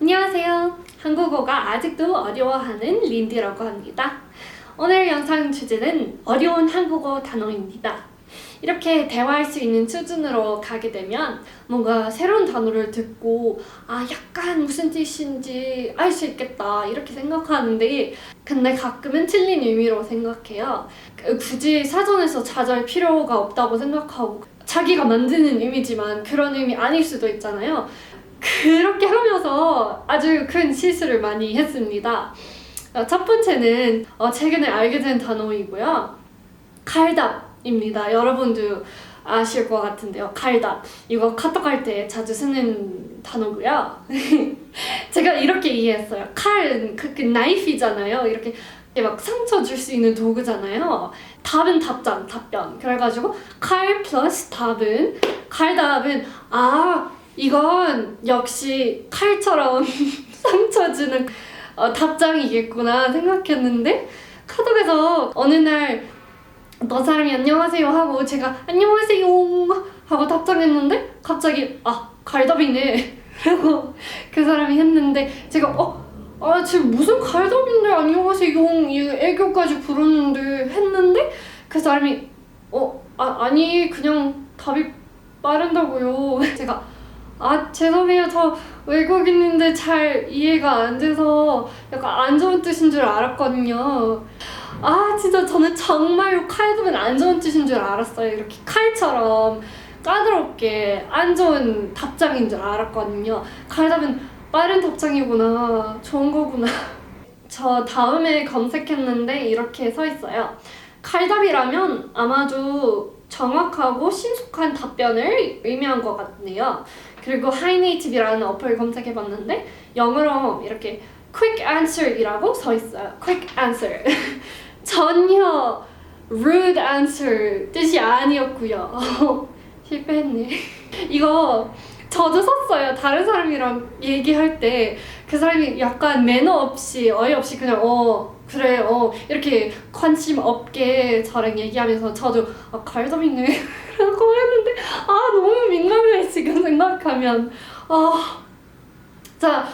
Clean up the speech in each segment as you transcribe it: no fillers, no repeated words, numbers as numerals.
안녕하세요. 한국어가 아직도 어려워하는 린디라고 합니다. 오늘 영상 주제는 어려운 한국어 단어입니다. 이렇게 대화할 수 있는 수준으로 가게 되면 뭔가 새로운 단어를 듣고 약간 무슨 뜻인지 알 수 있겠다 이렇게 생각하는데 근데 가끔은 틀린 의미로 생각해요. 굳이 사전에서 찾을 필요가 없다고 생각하고 자기가 만드는 의미지만 그런 의미 아닐 수도 있잖아요. 그렇게 하면서 아주 큰 실수를 많이 했습니다. 첫 번째는 최근에 알게 된 단어이고요. 칼답입니다. 여러분도 아실 것 같은데요. 칼답. 이거 카톡 할 때 자주 쓰는 단어고요. 제가 이렇게 이해했어요. 칼은 그 나이프잖아요. 이렇게 막 상처 줄 수 있는 도구잖아요. 답은 답장, 답변. 그래가지고 칼 플러스 답은 칼답은 이건 역시 칼처럼 상처 주는 답장이겠구나 생각했는데 카톡에서 어느 날 어떤 사람이 안녕하세요 하고 제가 안녕하세요 하고 답장했는데 갑자기 갈답이네 라고 그 사람이 했는데 제가 지금 무슨 갈답인데 안녕하세요 애교까지 부르는데 했는데 그 사람이 아니 그냥 답이 빠른다고요. 제가 죄송해요. 저 외국인인데 잘 이해가 안 돼서 약간 안 좋은 뜻인 줄 알았거든요. 진짜 저는 정말로 칼도면 안 좋은 뜻인 줄 알았어요. 이렇게 칼처럼 까다롭게 안 좋은 답장인 줄 알았거든요. 칼답은 빠른 답장이구나. 좋은 거구나. 저 다음에 검색했는데 이렇게 써 있어요. 칼답이라면 아마도 정확하고 신속한 답변을 의미한 것 같네요. 그리고 하이네이티브라는 어플 검색해봤는데 영어로 이렇게 quick answer이라고 써 있어요. quick answer. 전혀 rude answer 뜻이 아니었고요. 실패했네. 이거 저도 썼어요. 다른 사람이랑 얘기할 때 그 사람이 약간 매너 없이 어이없이 그냥 그래 이렇게 관심 없게 저랑 얘기하면서 저도 갈답이네 라고 했는데 너무 민망해 지금 생각하면. 자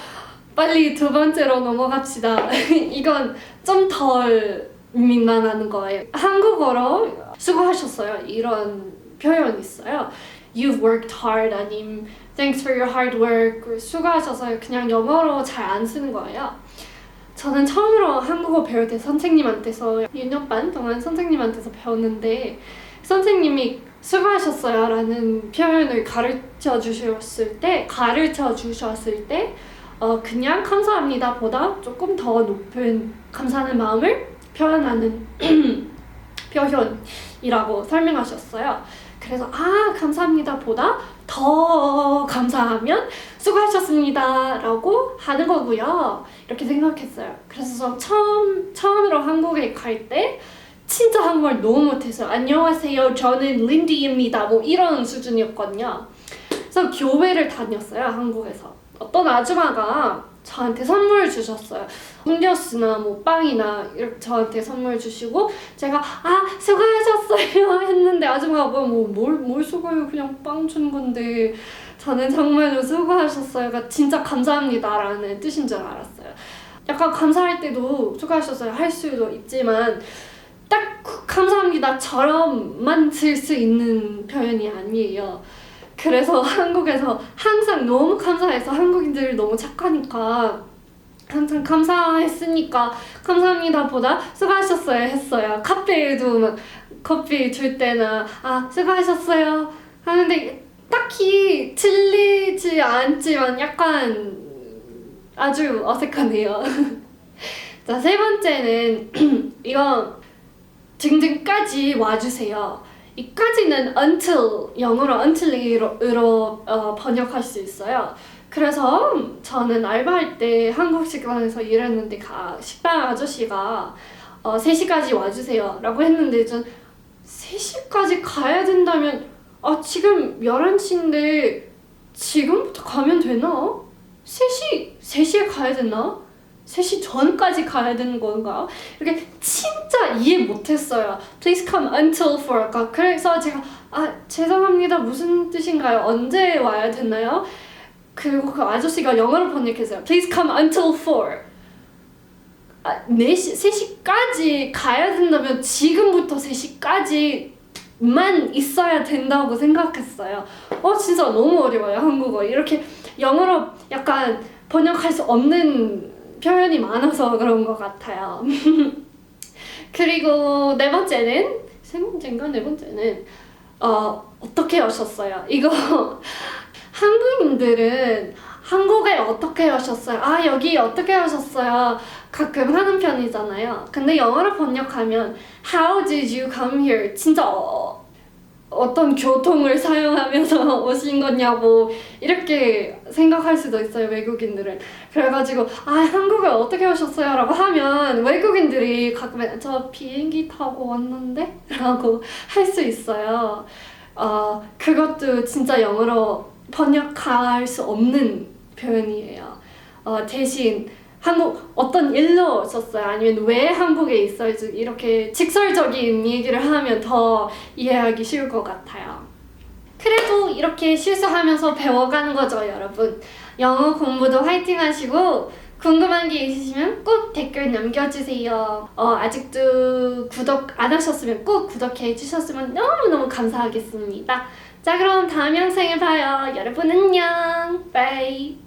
빨리 두 번째로 넘어갑시다. 이건 좀 덜 민망한 거예요. 한국어로 수고하셨어요 이런 표현이 있어요. You've worked hard 아님 Thanks for your hard work 수고하셔서 그냥 영어로 잘 안 쓰는 거예요. 저는 처음으로 한국어 배울 때 선생님한테서 6년 반 동안 선생님한테서 배웠는데 선생님이 수고하셨어요 라는 표현을 가르쳐 주셨을 때 그냥 감사합니다 보다 조금 더 높은 감사하는 마음을 표현하는 표현이라고 설명하셨어요. 그래서 감사합니다 보다 더 감사하면 수고하셨습니다 라고 하는 거고요. 이렇게 생각했어요. 그래서 처음으로 한국에 갈 때 진짜 한국말 너무 못했어요. 안녕하세요 저는 린디입니다 뭐 이런 수준이었거든요. 그래서 교회를 다녔어요. 한국에서 어떤 아줌마가 저한테 선물 주셨어요. 음료수나 뭐 빵이나 이렇게 저한테 선물 주시고 제가 수고하셨어요 했는데 아줌마가 뭘 수고해요 그냥 빵 준 건데 저는 정말로 수고하셨어요가 진짜 감사합니다 라는 뜻인 줄 알았어요. 약간 감사할 때도 수고하셨어요 할 수도 있지만 딱 감사합니다처럼만 쓸 수 있는 표현이 아니에요. 그래서 한국에서 항상 너무 감사해서 한국인들이 너무 착하니까 항상 감사했으니까 감사합니다 보다 수고하셨어요 했어요. 카페에도 막 커피 줄 때나 수고하셨어요 하는데 딱히 틀리지 않지만 약간 아주 어색하네요. 자, 세 번째는 이건 등등까지 와주세요. 이까지는 until 영어로 until으로 번역할 수 있어요. 그래서 저는 알바할 때 한국 식당에서 일했는데 식당 아저씨가 3시까지 와주세요 라고 했는데 전 3시까지 가야 된다면 지금 11시인데 지금부터 가면 되나? 3시에 가야 되나? 3시 전까지 가야 되는 건가? 이렇게 진짜 이해 못했어요. Please come until 4. 그래서 제가 죄송합니다 무슨 뜻인가요? 언제 와야 되나요? 그리고 그 아저씨가 영어로 번역했어요. Please come until 4. 4시, 3시까지 가야 된다면 지금부터 3시까지만 있어야 된다고 생각했어요. 진짜 너무 어려워요, 한국어. 이렇게 영어로 약간 번역할 수 없는 표현이 많아서 그런 것 같아요. 그리고 세 번째는 어떻게 오셨어요? 이거 한국인들은 한국에 어떻게 오셨어요? 여기 어떻게 오셨어요? 가끔 하는 편이잖아요. 근데 영어로 번역하면 How did you come here? 진짜 어떤 교통을 사용하면서 오신 거냐고 이렇게 생각할 수도 있어요, 외국인들은. 그래가지고 한국에 어떻게 오셨어요? 라고 하면 외국인들이 가끔 저 비행기 타고 왔는데? 라고 할 수 있어요. 그것도 진짜 영어로 번역할 수 없는 표현이에요. 대신 어떤 일로 오셨어요? 아니면 왜 한국에 있어요? 이렇게 직설적인 얘기를 하면 더 이해하기 쉬울 것 같아요. 그래도 이렇게 실수하면서 배워가는 거죠, 여러분. 영어 공부도 화이팅 하시고 궁금한 게 있으시면 꼭 댓글 남겨주세요. 아직도 구독 안 하셨으면 꼭 구독해 주셨으면 너무너무 감사하겠습니다. 자, 그럼 다음 영상에 봐요. 여러분 안녕. 바이.